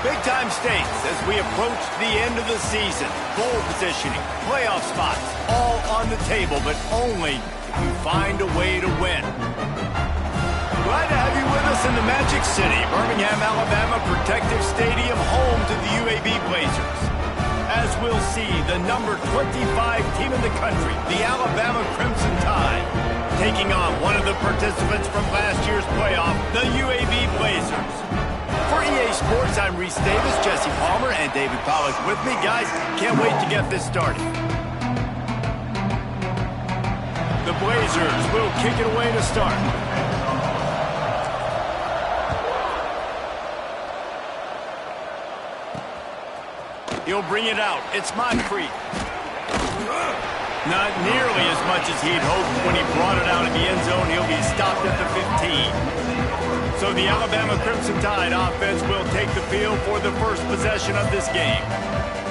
Big-time stakes as we approach the end of the season. Bowl positioning, playoff spots, all on the table, but only if you find a way to win. Glad to have you with us in the Magic City, Birmingham, Alabama Protective Stadium, home to the UAB Blazers. As we'll see, the number 25 team in the country, the Alabama Crimson Tide, taking on one of the participants from last year's playoff, the UAB Blazers. For EA Sports, I'm Reese Davis, Jesse Palmer, and David Pollack with me. Guys, can't wait to get this started. The Blazers will kick it away to start. He'll bring it out. It's Moncrief. Not nearly as much as he'd hoped when he brought it out in the end zone. He'll be stopped at the 15. So the Alabama Crimson Tide offense will take the field for the first possession of this game.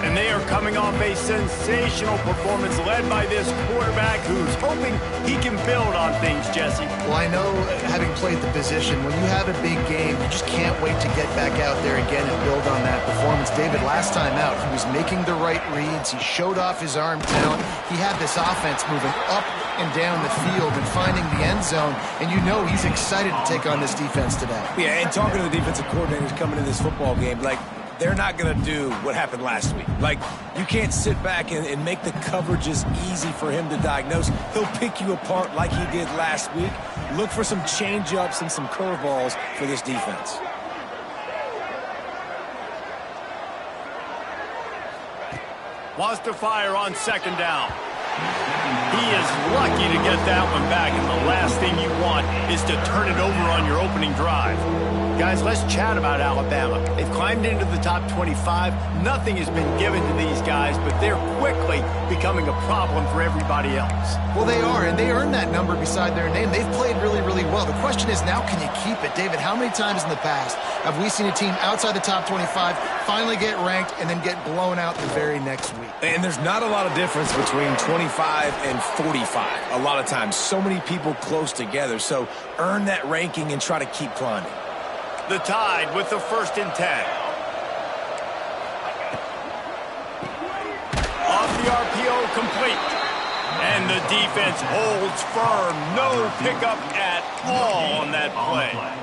And they are coming off a sensational performance led by this quarterback who's hoping he can build on things, Jesse. Well, I know, having played the position, when you have a big game, you just can't wait to get back out there again and build on that performance. David, last time out, he was making the right reads. He showed off his arm talent. He had this offense moving up and down the field and finding the end zone. And you know he's excited to take on this defense today. Yeah, and talking to the defensive coordinators coming in this football game, like, they're not going to do what happened last week. Like, you can't sit back and make the coverages easy for him to diagnose. He'll pick you apart like he did last week. Look for some change-ups and some curveballs for this defense. Wants to fire on second down. He is lucky to get that one back, and the last thing you want is to turn it over on your opening drive. Guys, let's chat about Alabama. They've climbed into the top 25. Nothing has been given to these guys, but they're quickly becoming a problem for everybody else. Well, they are, and they earned that number beside their name. They've played really, really well. The question is now, can you keep it? David, how many times in the past have we seen a team outside the top 25 finally get ranked and then get blown out the very next week? And there's not a lot of difference between 25 and 45. A lot of times, so many people close together. So earn that ranking and try to keep climbing. The Tide with the 1st and 10. Off the RPO, complete. And the defense holds firm. No pickup at all on that play.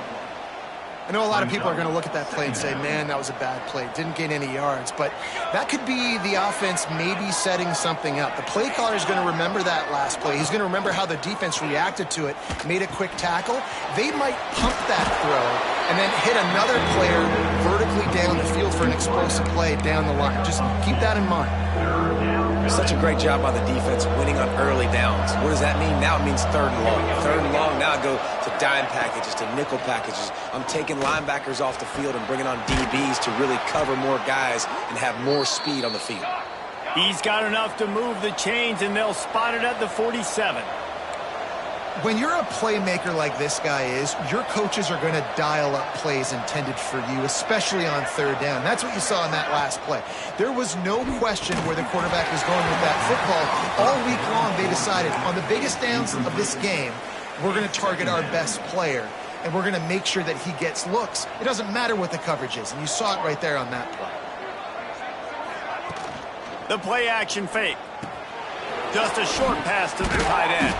I know a lot of people are going to look at that play and say, man, that was a bad play. Didn't gain any yards. But that could be the offense maybe setting something up. The play caller is going to remember that last play. He's going to remember how the defense reacted to it, made a quick tackle. They might pump that throw and then hit another player vertically down the field for an explosive play down the line. Just keep that in mind. Such a great job by the defense winning on early downs. What does that mean? Now it means 3rd and long. 3rd and long, now I go to dime packages, to nickel packages. I'm taking linebackers off the field and bringing on DBs to really cover more guys and have more speed on the field. He's got enough to move the chains, and they'll spot it at the 47. When you're a playmaker like this guy is, your coaches are going to dial up plays intended for you, especially on 3rd down. That's what you saw in that last play. There was no question where the quarterback was going with that football. All week long, they decided on the biggest downs of this game, we're going to target our best player, and we're going to make sure that he gets looks. It doesn't matter what the coverage is, and you saw it right there on that play. The play action fake. Just a short pass to the tight end.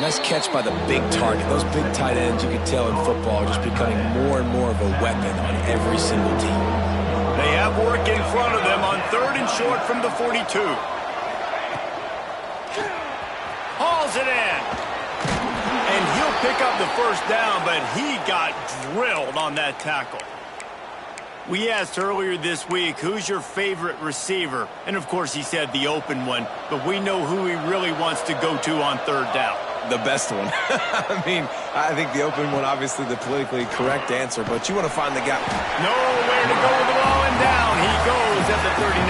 Nice catch by the big target. Those big tight ends, you can tell in football, are just becoming more and more of a weapon on every single team. They have work in front of them on 3rd and short from the 42. Hauls it in. And he'll pick up the 1st down, but he got drilled on that tackle. We asked earlier this week, who's your favorite receiver? And, of course, he said the open one, but we know who he really wants to go to on 3rd down. The best one. I mean, I think the open one, obviously the politically correct answer, but you want to find the guy. Nowhere to go with the ball, and down he goes at the 39.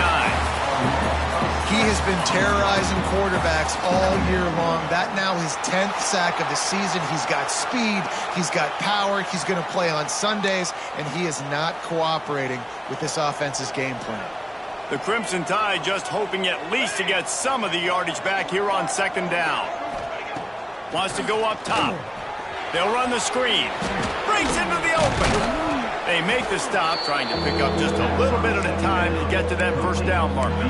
He has been terrorizing quarterbacks all year long. That now his 10th sack of the season. He's got speed. He's got power. He's going to play on Sundays, and he is not cooperating with this offense's game plan. The Crimson Tide just hoping at least to get some of the yardage back here on 2nd down. Wants to go up top. They'll run the screen. Breaks into the open. They make the stop, trying to pick up just a little bit at a time to get to that first down marker.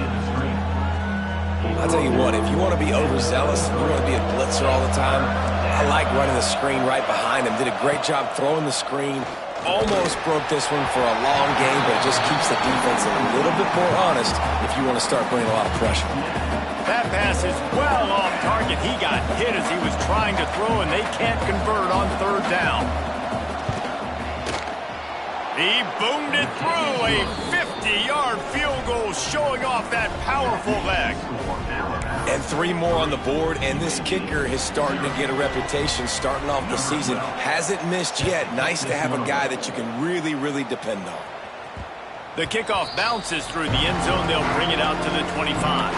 I'll tell you what, if you want to be overzealous, you want to be a blitzer all the time, I like running the screen right behind him. Did a great job throwing the screen. Almost broke this one for a long game, but it just keeps the defense a little bit more honest if you want to start bringing a lot of pressure. That pass is well off target. He got hit as he was trying to throw, and they can't convert on third down. He boomed it through. A 50-yard field goal showing off that powerful leg. And 3 more on the board, and this kicker is starting to get a reputation starting off the season. Hasn't missed yet. Nice to have a guy that you can really, really depend on. The kickoff bounces through the end zone. They'll bring it out to the 25.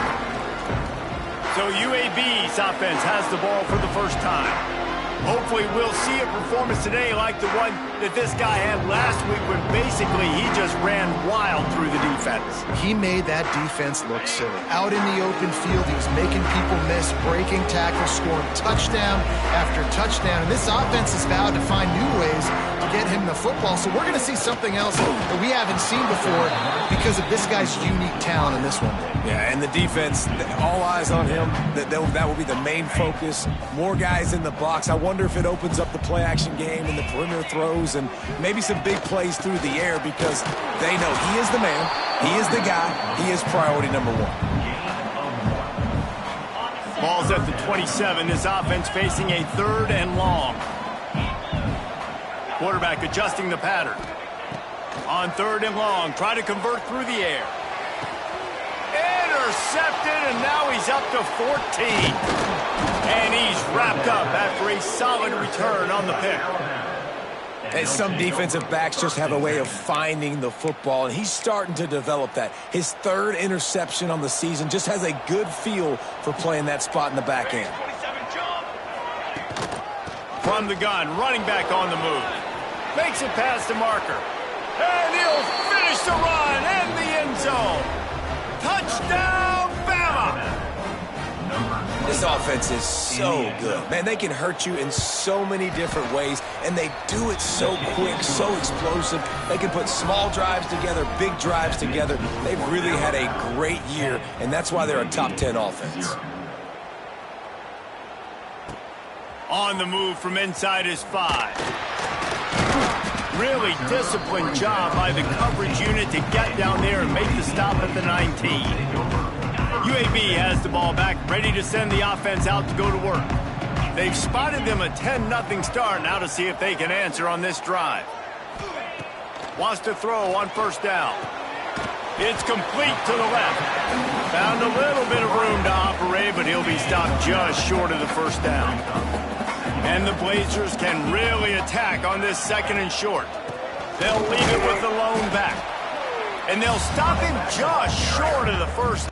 So UAB's offense has the ball for the first time. Hopefully we'll see a performance today like the one that this guy had last week when basically he just ran wild through the defense. He made that defense look silly. Out in the open field, he was making people miss, breaking tackles, scoring touchdown after touchdown. And this offense has vowed to find new ways to get him the football. So we're going to see something else that we haven't seen before because of this guy's unique talent in this one. Yeah, and the defense, all eyes on him. That will be the main focus. More guys in the box. I wonder if it opens up the play-action game and the perimeter throws and maybe some big plays through the air because they know he is the man, he is the guy, he is priority number 1. Ball's at the 27. This offense facing a 3rd and long. Quarterback adjusting the pattern. On 3rd and long, try to convert through the air. Intercepted, and now he's up to 14. And he's wrapped up after a solid return on the pick. And some defensive backs just have a way of finding the football, and he's starting to develop that. His 3rd interception on the season, just has a good feel for playing that spot in the back end. From the gun, running back on the move. Makes it past the marker. And he'll finish the run in the end zone. Touchdown, Bama! This offense is so good. Man, they can hurt you in so many different ways, and they do it so quick, so explosive. They can put small drives together, big drives together. They've really had a great year, and that's why they're a top 10 offense. On the move from inside his 5. Really disciplined job by the coverage unit to get down there and make the stop at the 19. UAB has the ball back, ready to send the offense out to go to work. They've spotted them a 10-0 start, now to see if they can answer on this drive. Wants to throw on 1st down. It's complete to the left. Found a little bit of room to operate, but he'll be stopped just short of the 1st down. And the Blazers can really attack on this 2nd and short. They'll leave it with the lone back. And they'll stop him just short of the 1st.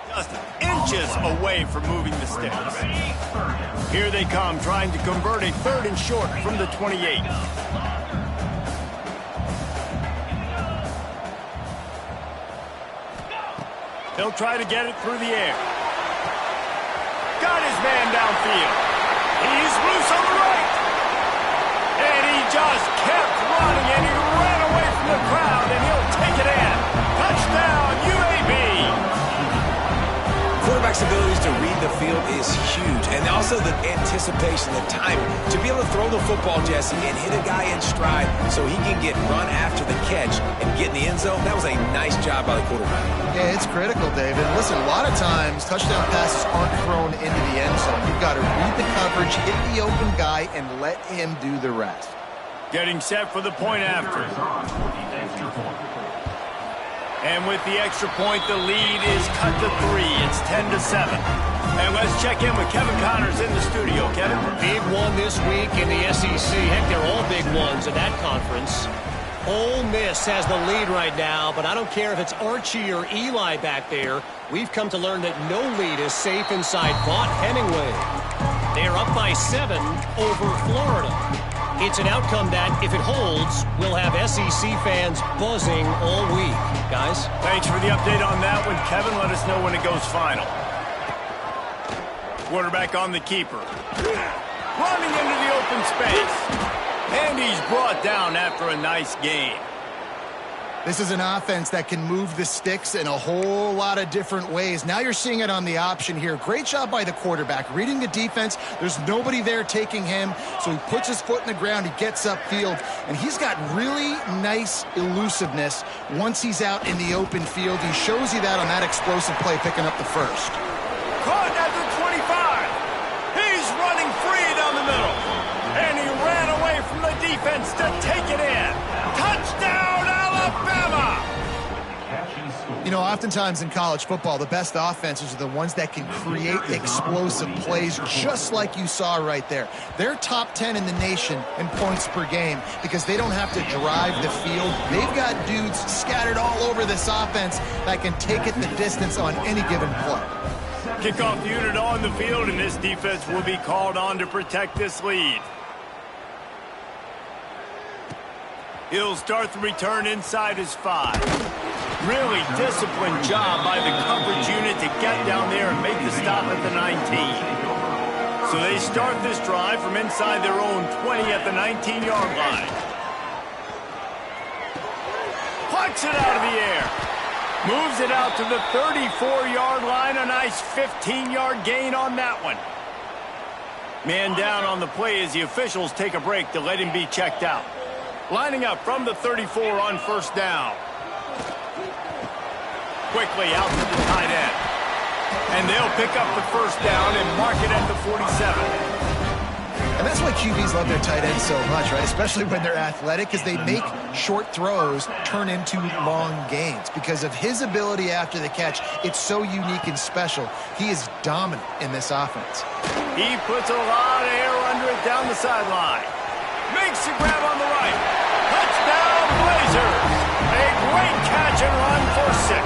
Just inches away from moving the sticks. Here they come, trying to convert a 3rd and short from the 28. They'll try to get it through the air. Got his man downfield. He's loose on the right. And he just kept running, and he ran away from the crowd, and he'll take it in. Touchdown, UAB. Quarterback's abilities to read the field is huge, and also the anticipation, the timing. To be able to throw the football, Jesse, and hit a guy in stride so he can get run after the catch and get in the end zone, that was a nice job by the quarterback. Yeah, it's critical, David. Listen, a lot of times touchdown passes aren't thrown into the end zone. You've got to read the coverage, hit the open guy, and let him do the rest. Getting set for the point after. And with the extra point, the lead is cut to 3. It's 10-7. And let's check in with Kevin Connors in the studio. Kevin? Big one this week in the SEC. Heck, they're all big ones in that conference. Ole Miss has the lead right now, but I don't care if it's Archie or Eli back there. We've come to learn that no lead is safe inside Vaught Hemingway. They are up by 7 over Florida. It's an outcome that, if it holds, will have SEC fans buzzing all week. Guys? Thanks for the update on that one, Kevin. Let us know when it goes final. Quarterback on the keeper. Running into the open space. And he's brought down after a nice gain. This is an offense that can move the sticks in a whole lot of different ways. Now you're seeing it on the option here. Great job by the quarterback. Reading the defense, there's nobody there taking him, so he puts his foot in the ground, he gets upfield, and he's got really nice elusiveness once he's out in the open field. He shows you that on that explosive play, picking up the first. Caught at the 25. He's running free down the middle. And he ran away from the defense to take it in. Touchdown, Alabama! You know, oftentimes in college football, the best offenses are the ones that can create explosive plays, just like you saw right there. They're top 10 in the nation in points per game because they don't have to drive the field. They've got dudes scattered all over this offense that can take it the distance on any given play. Kickoff unit on the field, and this defense will be called on to protect this lead. He'll start the return inside his 5. Really disciplined job by the coverage unit to get down there and make the stop at the 19. So they start this drive from inside their own 20 at the 19-yard line. Plucks it out of the air. Moves it out to the 34-yard line. A nice 15-yard gain on that one. Man down on the play as the officials take a break to let him be checked out. Lining up from the 34 on first down. Quickly out to the tight end. And they'll pick up the first down and mark it at the 47. And that's why QBs love their tight ends so much, right? Especially when they're athletic, because they make short throws turn into long gains. Because of his ability after the catch, it's so unique and special. He is dominant in this offense. He puts a lot of air under it down the sideline. Makes the grab on the right. Touchdown, Blazers. A great catch and run for 6.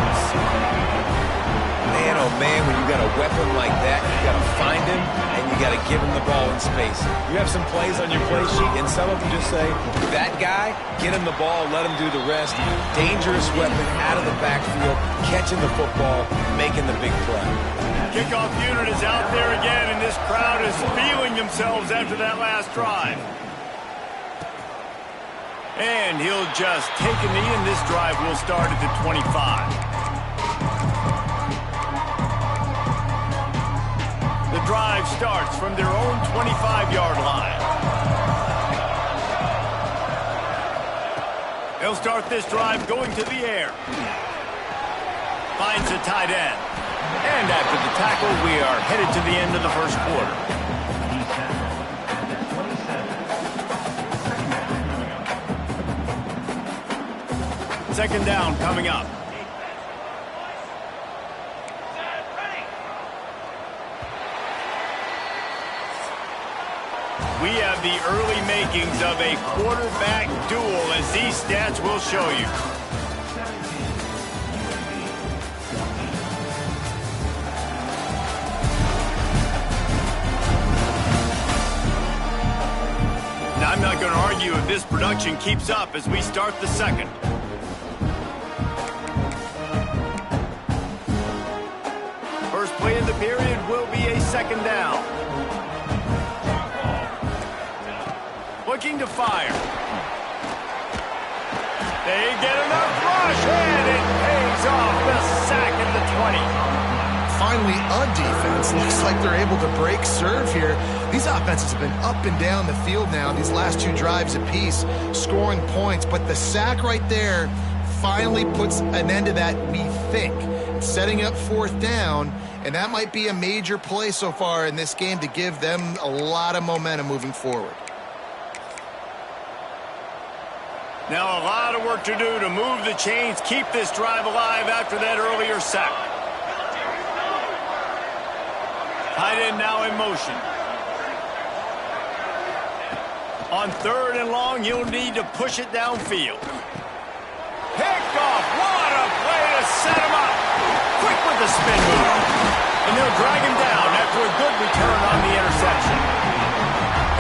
Man, oh man, when you got a weapon like that, you got to find him and you got to give him the ball in space. You have some plays on your play sheet, and some of them just say, that guy, get him the ball, let him do the rest. Dangerous weapon out of the backfield, catching the football, making the big play. Kickoff unit is out there again, and this crowd is feeling themselves after that last drive. And he'll just take a knee, and this drive will start at the 25. The drive starts from their own 25-yard line. They'll start this drive going to the air. Finds a tight end. And after the tackle, we are headed to the end of the first quarter. Second down coming up. We have the early makings of a quarterback duel, as these stats will show you. Now, I'm not going to argue if this production keeps up as we start the second. First play of the period will be a second down. Looking to fire. They get enough rush, and it pays off the sack at the 20. Finally, a defense. Looks like they're able to break serve here. These offenses have been up and down the field now, these last 2 drives apiece, scoring points. But the sack right there finally puts an end to that, we think. Setting up 4th down, and that might be a major play so far in this game to give them a lot of momentum moving forward. Now a lot of work to do to move the chains, keep this drive alive after that earlier sack. Tight end now in motion. On 3rd and long, you'll need to push it downfield. Picked off. What a play to set him up. Quick with the spin move. And they'll drag him down after a good return on the interception.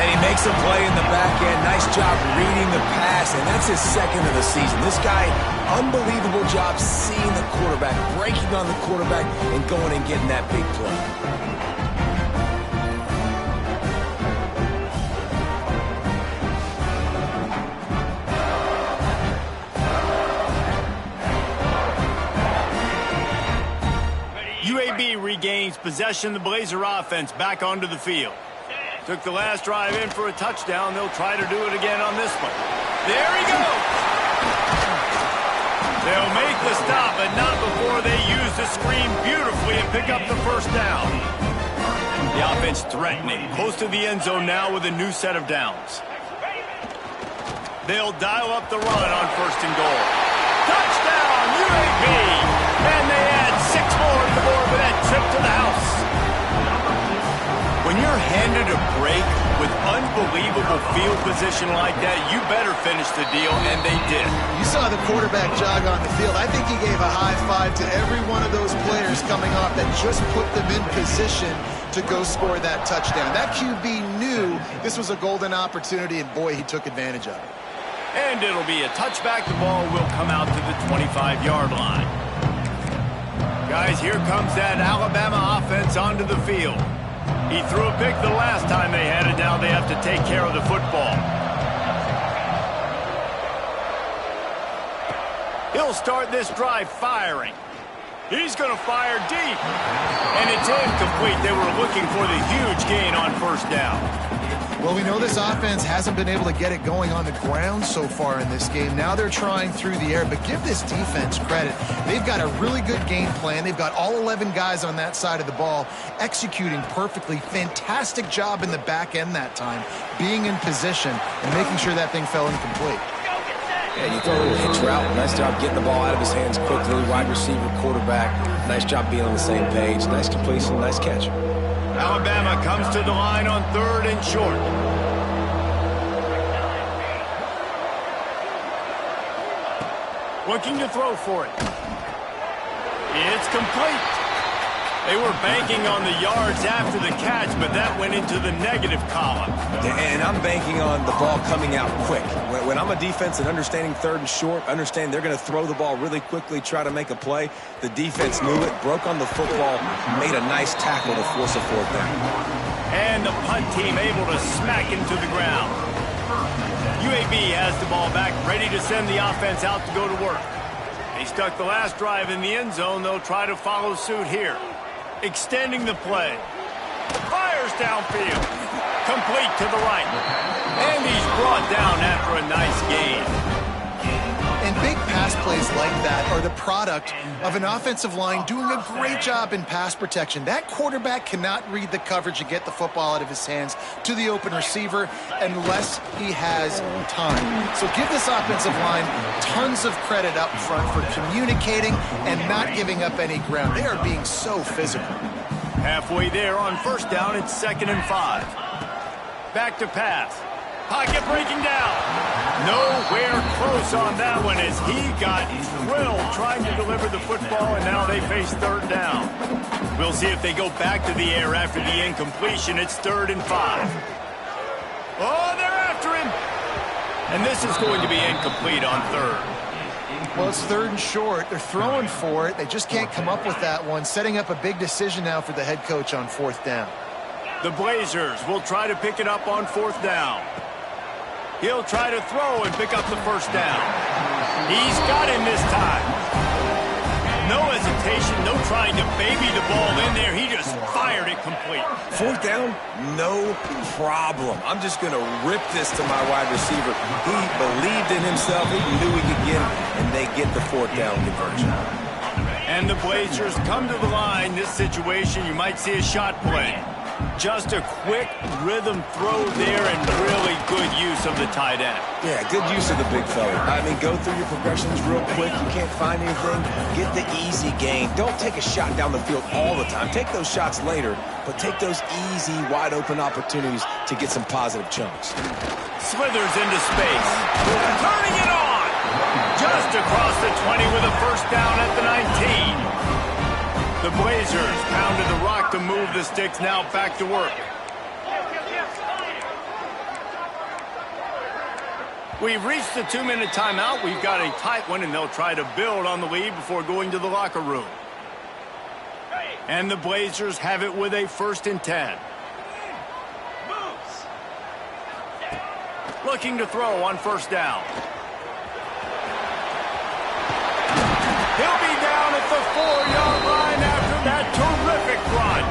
And he Makes a play in the back end. Nice job reading the pass, and that's his second of the season. This guy, unbelievable job seeing the quarterback, breaking on the quarterback, and going and getting that big play. UAB regains possession. The Blazer offense back onto the field. Took the last drive in for a touchdown. They'll try to do it again on this one. There he goes. They'll make the stop, but not before they use the screen beautifully and pick up the first down. The offense threatening. Close to the end zone now with a new set of downs. They'll dial up the run on first and goal. Touchdown, UAB! And they add 6 more to the board with that trip to the house. When you're handed a break with unbelievable field position like that, you better finish the deal, and they did. You saw the quarterback jog on the field. I think he gave a high five to every one of those players coming off that just put them in position to go score that touchdown. That QB knew this was a golden opportunity, and boy, he took advantage of it. And it'll be a touchback. The ball will come out to the 25-yard line. Guys, here comes that Alabama offense onto the field. He threw a pick the last time they had it. Now they have to take care of the football. He'll start this drive firing. He's going to fire deep. And it's incomplete. They were looking for the huge gain on first down. Well, we know this offense hasn't been able to get it going on the ground so far in this game. Now they're trying through the air, but give this defense credit. They've got a really good game plan. They've got all 11 guys on that side of the ball executing perfectly. Fantastic job in the back end that time, being in position and making sure that thing fell incomplete. Yeah, you throw a little hitch route. Nice job getting the ball out of his hands quickly. Wide receiver, quarterback. Nice job being on the same page. Nice completion, nice catch. Alabama comes to the line on 3rd and short. Looking to throw for it. It's complete. They were banking on the yards after the catch, but that went into the negative column. And I'm banking on the ball coming out quick. When I'm a defense and understanding 3rd and short, understand they're going to throw the ball really quickly, try to make a play. The defense knew it, broke on the football, made a nice tackle to force a 4th down. And the punt team able to smack him to the ground. UAB has the ball back, ready to send the offense out to go to work. They stuck the last drive in the end zone. They'll try to follow suit here. Extending the play. Fires downfield. Complete to the right. And he's brought down after a nice gain. And big pass plays like that are the product of an offensive line doing a great job in pass protection. That quarterback cannot read the coverage and get the football out of his hands to the open receiver unless he has time. So give this offensive line tons of credit up front for communicating and not giving up any ground. They are being so physical. Halfway there on first down, it's 2nd and 5. Back to pass. Pocket breaking down. Nowhere close on that one as he got drilled trying to deliver the football, and now they face 3rd down. We'll see if they go back to the air after the incompletion. It's 3rd and 5. Oh, they're after him. And this is going to be incomplete on 3rd. Well, it's 3rd and short. They're throwing for it. They just can't come up with that one. Setting up a big decision now for the head coach on 4th down. The Blazers will try to pick it up on 4th down. He'll try to throw and pick up the first down. He's got him this time. No hesitation, no trying to baby the ball in there. He just fired it complete. 4th down, no problem. I'm just going to rip this to my wide receiver. He believed in himself. He knew he could get it, and they get the 4th down conversion. And the Blazers come to the line. This situation, you might see a shot play. Just a quick rhythm throw there and really good use of the tight end. Yeah, good use of the big fella. I mean, go through your progressions real quick. You can't find anything. Get the easy gain. Don't take a shot down the field all the time. Take those shots later, but take those easy, wide-open opportunities to get some positive chunks. Slithers into space. Turning it on. Just across the 20 with a first down at the 19. The Blazers pounded the rock to move the sticks, now back to work. We've reached the 2-minute timeout. We've got a tight one, and they'll try to build on the lead before going to the locker room. And the Blazers have it with a 1st and 10. Looking to throw on 1st down. He'll be down at the 4-yard line after that terrific run.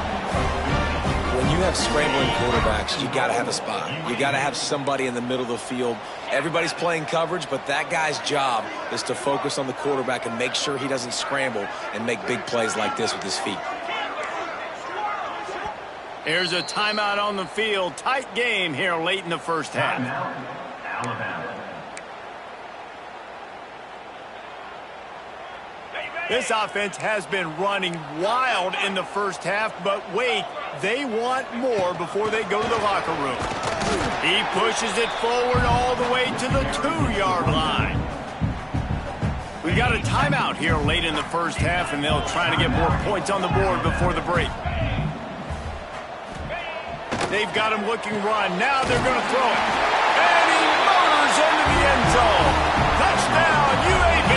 When you have scrambling quarterbacks, you got to have a spot. You got to have somebody in the middle of the field. Everybody's playing coverage, but that guy's job is to focus on the quarterback and make sure he doesn't scramble and make big plays like this with his feet. Here's a timeout on the field. Tight game here late in the 1st half. This offense has been running wild in the 1st half, but wait, they want more before they go to the locker room. He pushes it forward all the way to the 2-yard line. We've got a timeout here late in the 1st half, and they'll try to get more points on the board before the break. They've got him looking run. Now they're going to throw it. And he motors into the end zone. Touchdown, UAB.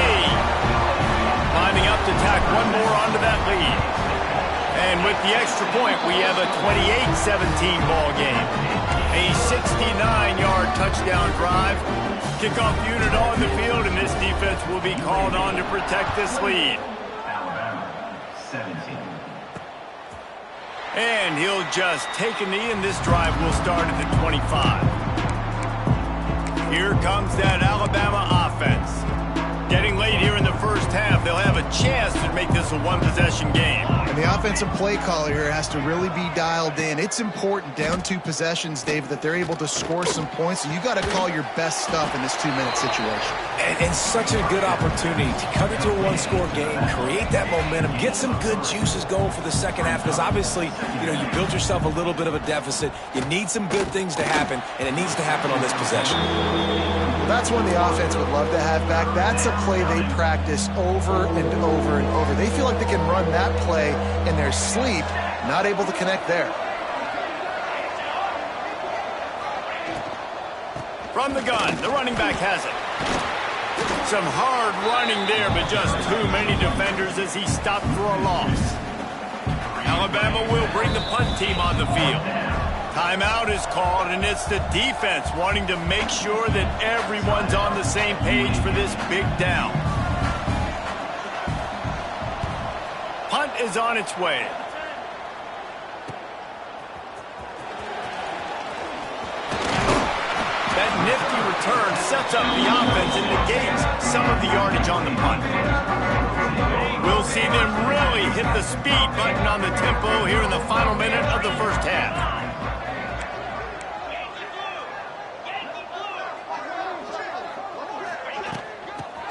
Lining up to tack one more onto that lead. And with the extra point, we have a 28-17 ball game. A 69-yard touchdown drive. Kickoff unit on the field, and this defense will be called on to protect this lead. Alabama, 17. And he'll just take a knee, and this drive will start at the 25. Here comes that Alabama offense. Getting late here in the 1st half, they'll have a chance to make this a 1-possession game. And the offensive play caller here has to really be dialed in. It's important down 2 possessions, David, that they're able to score some points. And you got to call your best stuff in this 2-minute situation. And such a good opportunity to cut it to a 1-score game, create that momentum, get some good juices going for the 2nd half. Because obviously, you built yourself a little bit of a deficit. You need some good things to happen, and it needs to happen on this possession. That's one the offense would love to have back. That's a play they practice over and over and over. They feel like they can run that play in their sleep, not able to connect there. From the gun, the running back has it. Some hard running there, but just too many defenders as he stopped for a loss. Alabama will bring the punt team on the field. Timeout is called, and it's the defense wanting to make sure that everyone's on the same page for this big down. Punt is on its way. That nifty return sets up the offense and negates some of the yardage on the punt. We'll see them really hit the speed button on the tempo here in the final minute of the 1st half.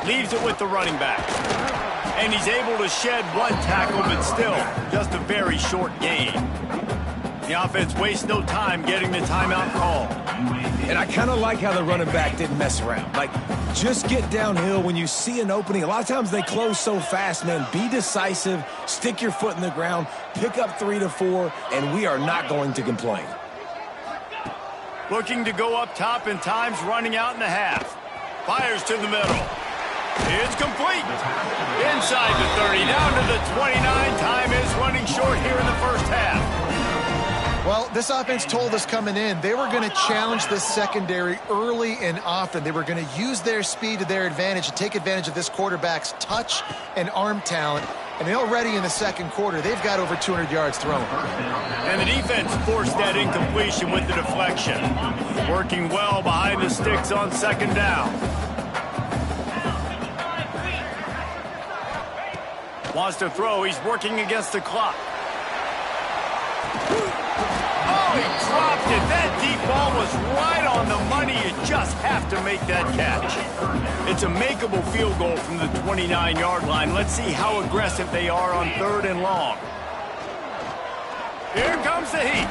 Leaves it with the running back. And he's able to shed 1 tackle, but still just a very short gain. The offense wastes no time getting the timeout call. And I kind of like how the running back didn't mess around. Like, just get downhill when you see an opening. A lot of times they close so fast, man. Be decisive, stick your foot in the ground, pick up 3 to 4, and we are not going to complain. Looking to go up top, and time's running out in the half. Fires to the middle. It's complete. Inside the 30, down to the 29. Time is running short here in the 1st half. Well, this offense told us coming in they were going to challenge this secondary early and often. They were going to use their speed to their advantage and take advantage of this quarterback's touch and arm talent. And already in the 2nd quarter, they've got over 200 yards thrown. And the defense forced that incompletion with the deflection. Working well behind the sticks on 2nd down. Wants to throw. He's working against the clock. Oh, he dropped it. That deep ball was right on the money. You just have to make that catch. It's a makeable field goal from the 29-yard line. Let's see how aggressive they are on 3rd and long. Here comes the heat.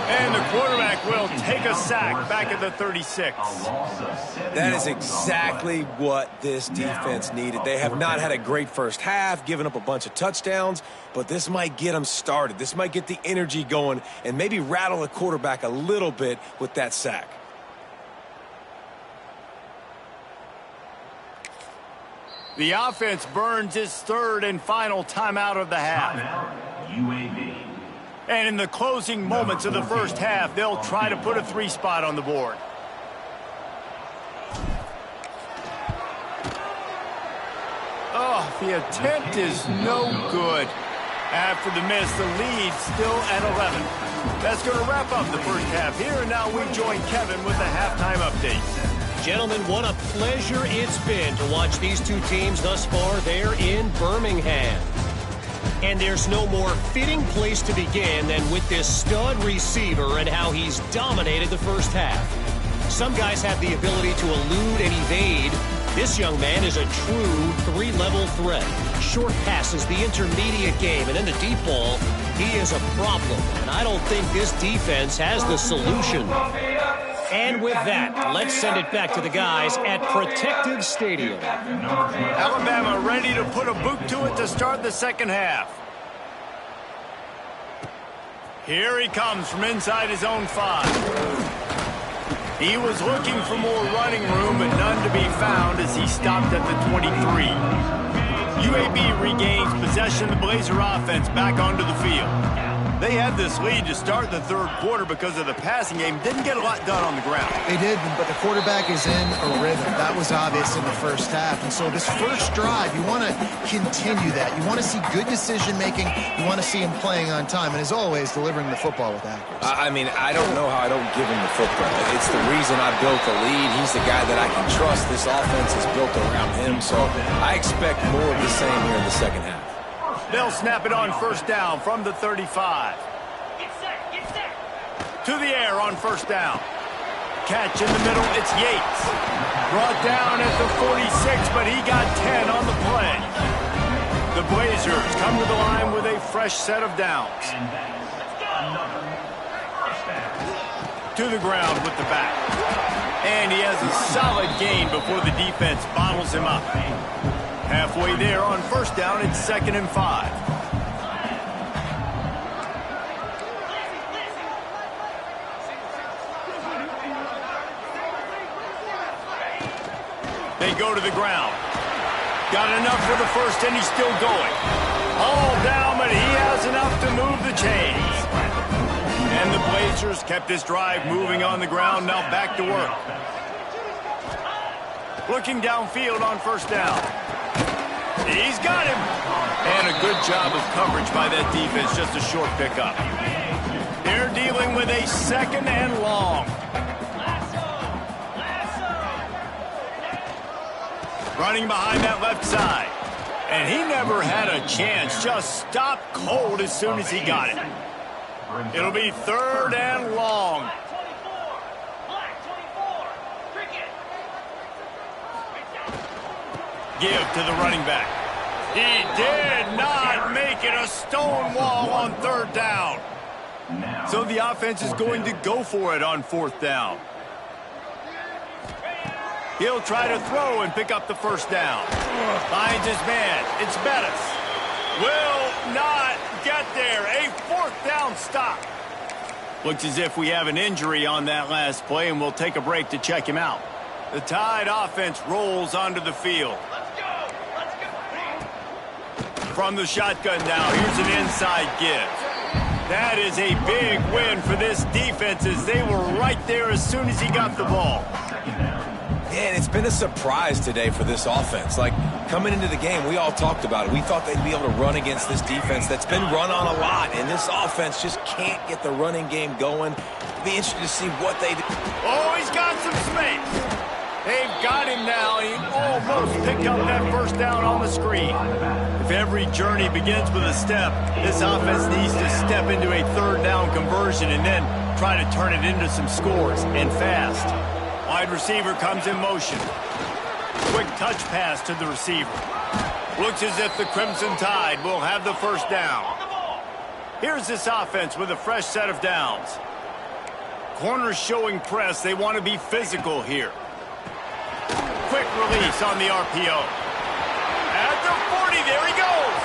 And the quarterback will take a sack back at the 36. That is exactly what this defense needed. They have not had a great 1st half, given up a bunch of touchdowns, but this might get them started. This might get the energy going and maybe rattle the quarterback a little bit with that sack. The offense burns its third and final timeout of the half. UAB. And in the closing moments of the first half, they'll try to put a 3-spot on the board. Oh, the attempt is no good. After the miss, the lead still at 11. That's going to wrap up the first half here, and now we join Kevin with the halftime update. Gentlemen, what a pleasure it's been to watch these two teams thus far there in Birmingham. And there's no more fitting place to begin than with this stud receiver and how he's dominated the first half. Some guys have the ability to elude and evade. This young man is a true three-level threat. Short passes, the intermediate game, and in the deep ball, he is a problem. And I don't think this defense has the solution. And with that, let's send it back to the guys at Protective Stadium. Alabama ready to put a boot to it to start the second half. Here he comes from inside his own 5. He was looking for more running room, but none to be found as he stopped at the 23. UAB regains possession of the Blazer offense back onto the field. They had this lead to start the third quarter because of the passing game. Didn't get a lot done on the ground. They did, but the quarterback is in a rhythm. That was obvious in the first half. And so this first drive, you want to continue that. You want to see good decision-making. You want to see him playing on time. And as always, delivering the football with accuracy. I mean, I don't know how I don't give him the football. It's the reason I built the lead. He's the guy that I can trust. This offense is built around him. So I expect more of the same here in the second half. They'll snap it on first down from the 35. To the air on first down. Catch in the middle, it's Yates. Brought down at the 46, but he got 10 on the play. The Blazers come to the line with a fresh set of downs. To the ground with the back. And he has a solid gain before the defense bottles him up. Halfway there on first down, it's 2nd and 5. They go to the ground. Got enough for the first, and he's still going. All down, but he has enough to move the chains. And the Blazers kept this drive moving on the ground, now back to work. Looking downfield on first down. He's got him. And a good job of coverage by that defense, just a short pickup. They're dealing with a 2nd and long. Running behind that left side. And he never had a chance. Just stopped cold as soon as he got it. It'll be 3rd and long. Give to the running back. He did not make it a stone wall on 3rd down. So the offense is going to go for it on 4th down. He'll try to throw and pick up the first down. Finds his man. It's Bettis. Will not get there. A 4th down stop. Looks as if we have an injury on that last play, and we'll take a break to check him out. The Tide offense rolls onto the field. From the shotgun now, here's an inside give. That is a big win for this defense as they were right there as soon as he got the ball. And it's been a surprise today for this offense. Like, coming into the game, we all talked about it. We thought they'd be able to run against this defense that's been run on a lot, and this offense just can't get the running game going. It'll be interesting to see what they do. Oh, he's got some space. They've got him now. He almost picked up that first down on the screen. If every journey begins with a step, this offense needs to step into a 3rd down conversion and then try to turn it into some scores, and fast. Wide receiver comes in motion. Quick touch pass to the receiver. Looks as if the Crimson Tide will have the first down. Here's this offense with a fresh set of downs. Corners showing press. They want to be physical here. Quick release on the RPO. At the 40, there he goes.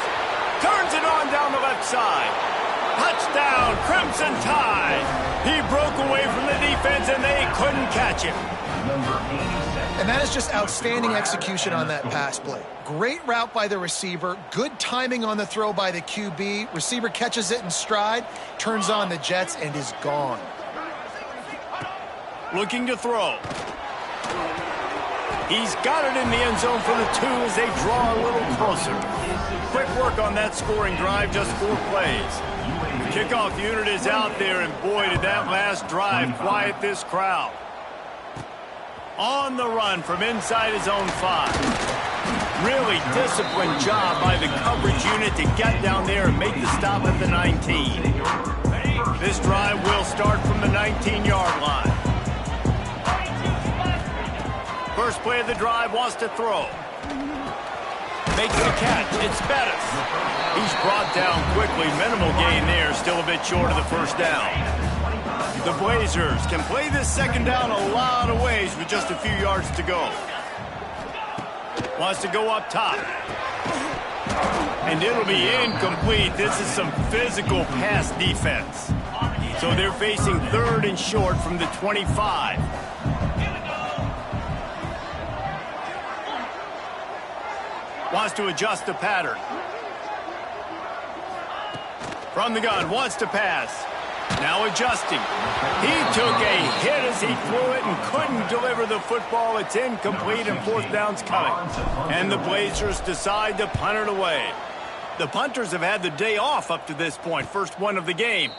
Turns it on down the left side. Touchdown, Crimson Tide. He broke away from the defense, and they couldn't catch catch him. And that is just outstanding execution on that pass play. Great route by the receiver, good timing on the throw by the QB. Receiver catches it in stride, turns on the jets, and is gone. Looking to throw. He's got it in the end zone for the 2 as they draw a little closer. Quick work on that scoring drive, just 4 plays. The kickoff unit is out there, and boy, did that last drive quiet this crowd. On the run from inside his own 5. Really disciplined job by the coverage unit to get down there and make the stop at the 19. This drive will start from the 19-yard line. First play of the drive, wants to throw. Makes the catch. It's Bettis. He's brought down quickly. Minimal gain there. Still a bit short of the first down. The Blazers can play this second down a lot of ways with just a few yards to go. Wants to go up top. And it'll be incomplete. This is some physical pass defense. So they're facing 3rd and short from the 25. Wants to adjust the pattern. From the gun, wants to pass. Now adjusting. He took a hit as he threw it and couldn't deliver the football. It's incomplete and 4th down's coming. And the Blazers decide to punt it away. The punters have had the day off up to this point, first one of the game.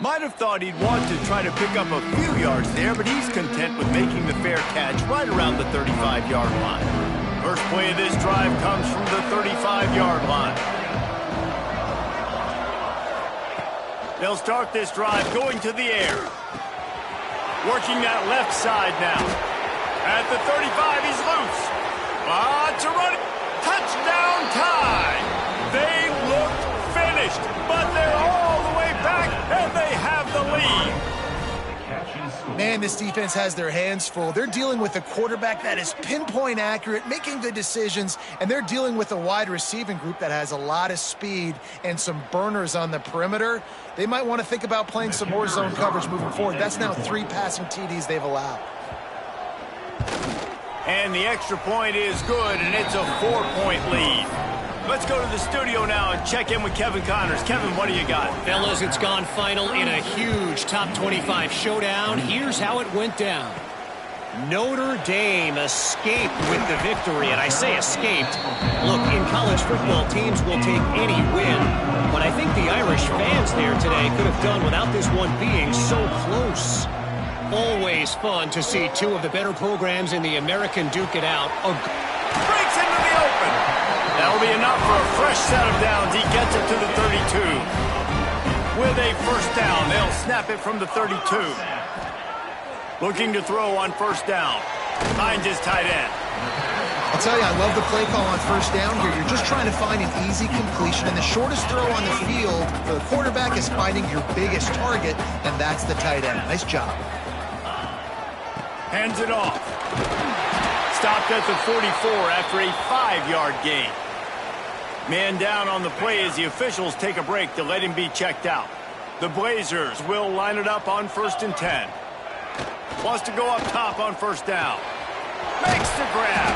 Might have thought he'd want to try to pick up a few yards there, but he's content with making the fair catch right around the 35-yard line. First play of this drive comes from the 35-yard line. They'll start this drive going to the air. Working that left side now. At the 35, he's loose. To run it. Touchdown tie. They looked finished, but they're all the way back, and they have the lead. Man, this defense has their hands full. They're dealing with a quarterback that is pinpoint accurate, making good decisions, and they're dealing with a wide receiving group that has a lot of speed and some burners on the perimeter. They might want to think about playing some more zone coverage moving forward. That's now 3 passing TDs they've allowed. And the extra point is good, and it's a 4-point lead. Let's go to the studio now and check in with Kevin Connors. Kevin, what do you got? Fellas, it's gone final in a huge top 25 showdown. Here's how it went down. Notre Dame escaped with the victory, and I say escaped. Look, in college football, teams will take any win, but I think the Irish fans there today could have done without this one being so close. Always fun to see 2 of the better programs in the American duke it out. Breaks into the open. That'll be enough for a fresh set of downs. He gets it to the 32. With a first down, they'll snap it from the 32. Looking to throw on first down. Finds his tight end. I'll tell you, I love the play call on first down here. You're just trying to find an easy completion, and the shortest throw on the field for the quarterback is finding your biggest target, and that's the tight end. Nice job. Hands it off. Stopped at the 44 after a 5-yard gain. Man down on the play as the officials take a break to let him be checked out. The Blazers will line it up on 1st and 10. Wants to go up top on first down. Makes the grab.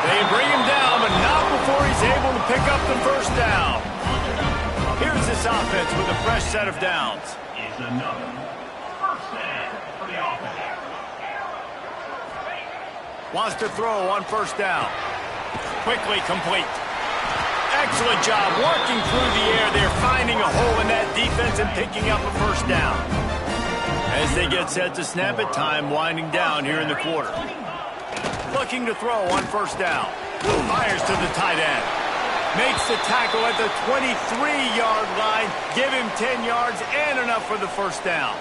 They bring him down, but not before he's able to pick up the first down. Here's this offense with a fresh set of downs. Is another first down for the offense. Wants to throw on first down. Quickly complete. Excellent job working through the air. They're finding a hole in that defense and picking up a first down. As they get set to snap it, time winding down here in the quarter. Looking to throw on first down. Fires to the tight end. Makes the tackle at the 23-yard line. Give him 10 yards and enough for the first down.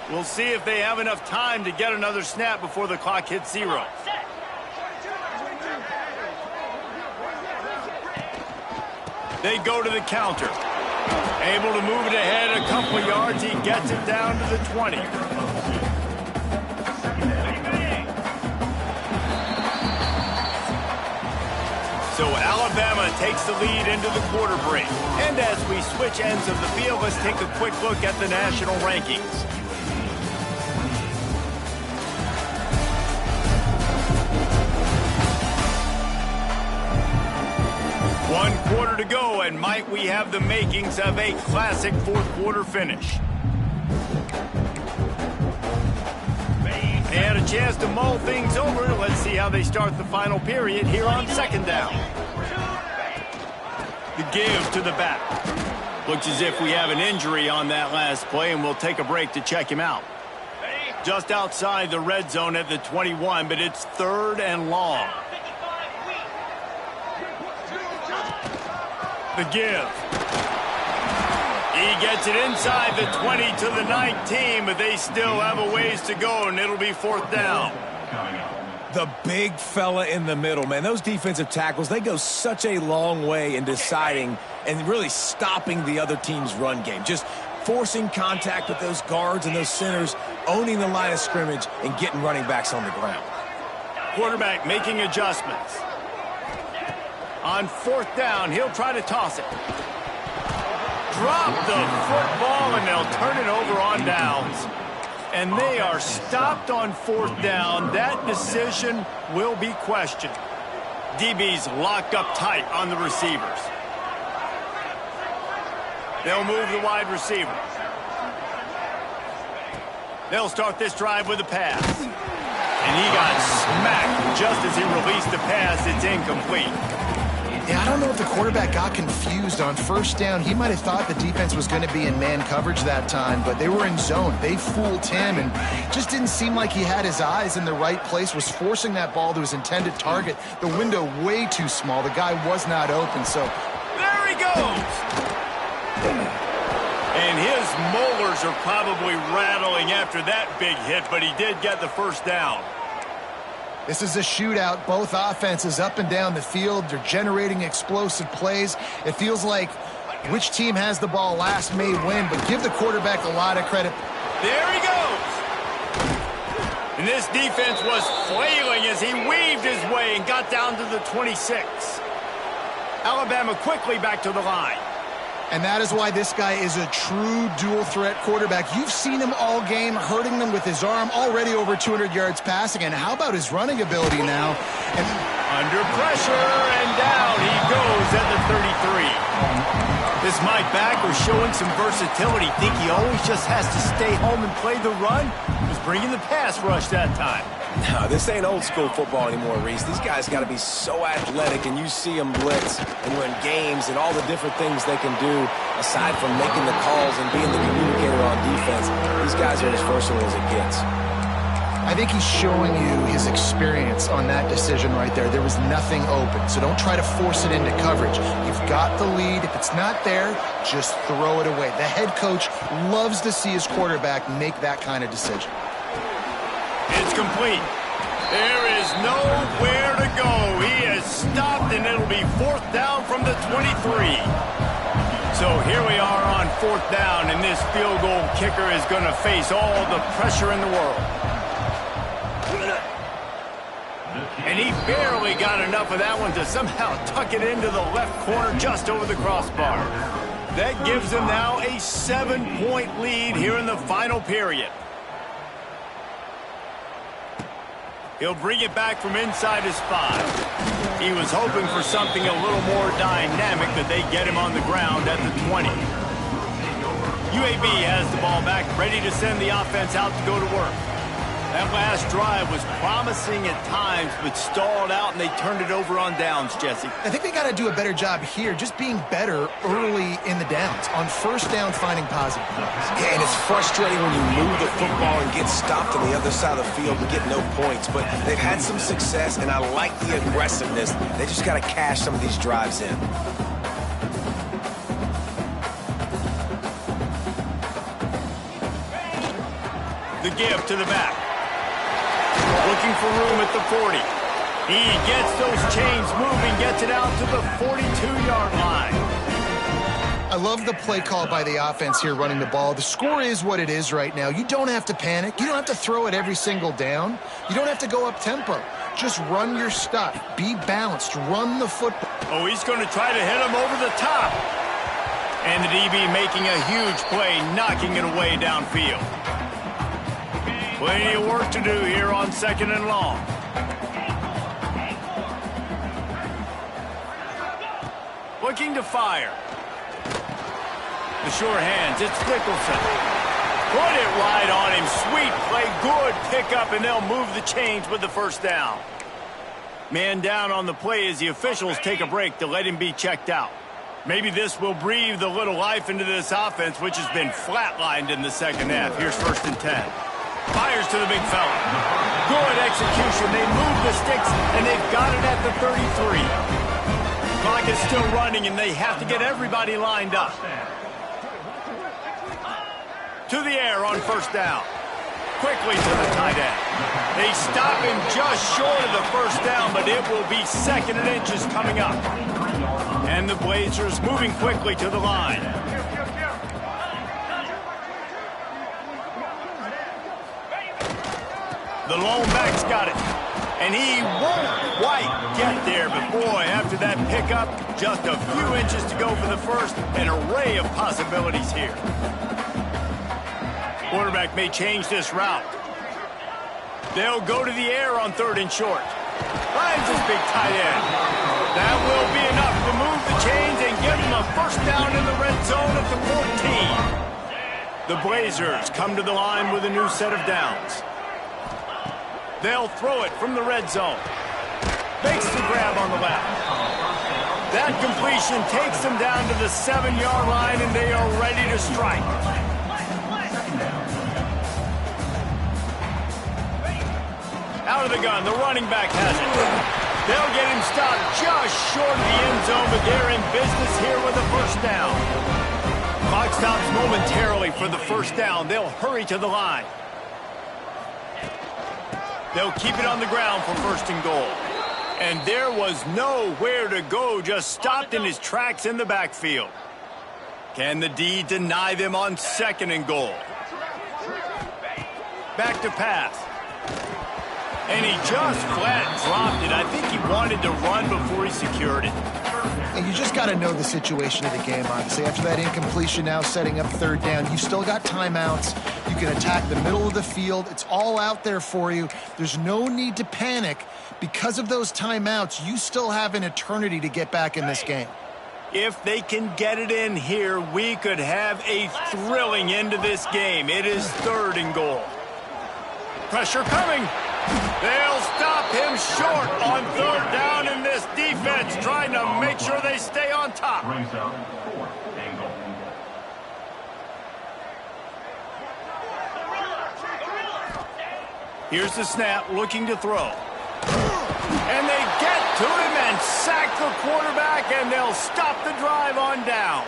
We'll see if they have enough time to get another snap before the clock hits 0. They go to the counter. Able to move it ahead a couple yards. He gets it down to the 20. So Alabama takes the lead into the quarter break. And as we switch ends of the field, let's take a quick look at the national rankings. quarter to go, and might we have the makings of a classic fourth quarter finish. They had a chance to mull things over. Let's see how they start the final period here on second down. The give to the back. Looks as if we have an injury on that last play, and we'll take a break to check him out. Just outside the red zone at the 21, but it's third and long. The give. He gets it inside the 20 to the 19, but they still have a ways to go, and it'll be fourth down. The big fella in the middle, man. Those defensive tackles, they go such a long way in deciding and really stopping the other team's run game. Just forcing contact with those guards and those centers, owning the line of scrimmage, and getting running backs on the ground. Quarterback making adjustments. On fourth down, he'll try to toss it. Drop the football, and they'll turn it over on downs. And they are stopped on fourth down. That decision will be questioned. DB's locked up tight on the receivers. They'll move the wide receiver. They'll start this drive with a pass. And he got smacked just as he released the pass. It's incomplete. Yeah, I don't know if the quarterback got confused on first down. He might have thought the defense was going to be in man coverage that time, but they were in zone. They fooled him, and just didn't seem like he had his eyes in the right place, was forcing that ball to his intended target. The window way too small. The guy was not open, so... There he goes! And his molars are probably rattling after that big hit, but he did get the first down. This is a shootout. Both offenses up and down the field. They're generating explosive plays. It feels like which team has the ball last may win, but give the quarterback a lot of credit. There he goes. And this defense was flailing as he weaved his way and got down to the 26. Alabama quickly back to the line. And that is why this guy is a true dual-threat quarterback. You've seen him all game, hurting them with his arm, already over 200 yards passing. And how about his running ability now? And under pressure, and down he goes at the 33. This Mike back was showing some versatility. Think he always just has to stay home and play the run? Was bringing the pass rush that time. No, this ain't old school football anymore, Reese. These guys got to be so athletic, and you see them blitz and win games and all the different things they can do aside from making the calls and being the communicator on defense. These guys are as versatile as it gets. I think he's showing you his experience on that decision right there. There was nothing open, so don't try to force it into coverage. You've got the lead. If it's not there, just throw it away. The head coach loves to see his quarterback make that kind of decision. It's complete. There is nowhere to go. He is stopped, and it'll be fourth down from the 23. So here we are on fourth down, and this field goal kicker is going to face all the pressure in the world. And he barely got enough of that one to somehow tuck it into the left corner just over the crossbar. That gives him now a 7-point lead here in the final period. He'll bring it back from inside his 5. He was hoping for something a little more dynamic, but they get him on the ground at the 20. UAB has the ball back, ready to send the offense out to go to work. That last drive was promising at times, but stalled out, and they turned it over on downs, Jesse. I think they got to do a better job here, just being better early in the downs. On first down, finding positive plays. Yeah, and it's frustrating when you move the football and get stopped on the other side of the field and get no points. But they've had some success, and I like the aggressiveness. They just got to cash some of these drives in. The give to the back. Looking for room at the 40. He gets those chains moving, gets it out to the 42-yard line. I love the play call by the offense here running the ball. The score is what it is right now. You don't have to panic. You don't have to throw it every single down. You don't have to go up tempo. Just run your stuff. Be balanced. Run the football. Oh, he's going to try to hit him over the top. And the DB making a huge play, knocking it away downfield. Plenty of work to do here on second and long. looking to fire. The sure hands, it's Nicholson. Put it right on him. Sweet play, good pickup, and they'll move the chains with the first down. Man down on the play as the officials take a break to let him be checked out. Maybe this will breathe a little life into this offense, which has been flatlined in the second half. Here's 1st and 10. Fires to the big fella. Good execution. They move the sticks, and they've got it at the 33. Clock is still running, and they have to get everybody lined up. To the air on 1st down. Quickly to the tight end. They stop him just short of the 1st down, but it will be 2nd and inches coming up. And the Blazers moving quickly to the line. The lone back's got it. And he won't quite get there, but boy, after that pickup, just a few inches to go for the first. An array of possibilities here. Quarterback may change this route. They'll go to the air on 3rd and short. Finds his big tight end. That will be enough to move the chains and give them a 1st down in the red zone at the 14. The Blazers come to the line with a new set of downs. They'll throw it from the red zone. Makes the grab on the left. That completion takes them down to the 7-yard line, and they are ready to strike. Out of the gun, the running back has it. They'll get him stopped just short of the end zone, but they're in business here with a 1st down. Clock stops momentarily for the 1st down. They'll hurry to the line. They'll keep it on the ground for 1st and goal. And there was nowhere to go, just stopped in his tracks in the backfield. Can the D deny them on 2nd and goal? Back to pass. And he just flat dropped it. I think he wanted to run before he secured it. And you just got to know the situation of the game, obviously. After that incompletion, now setting up 3rd down, you've still got timeouts. You can attack the middle of the field. It's all out there for you. There's no need to panic. Because of those timeouts, you still have an eternity to get back in this game. If they can get it in here, we could have a thrilling end to this game. It is 3rd and goal. Pressure coming. They'll stop him short on 3rd down in this defense, trying to make sure they stay on top. Brings up 4th and goal. Here's the snap, looking to throw. And they get to him and sack the quarterback, and they'll stop the drive on down.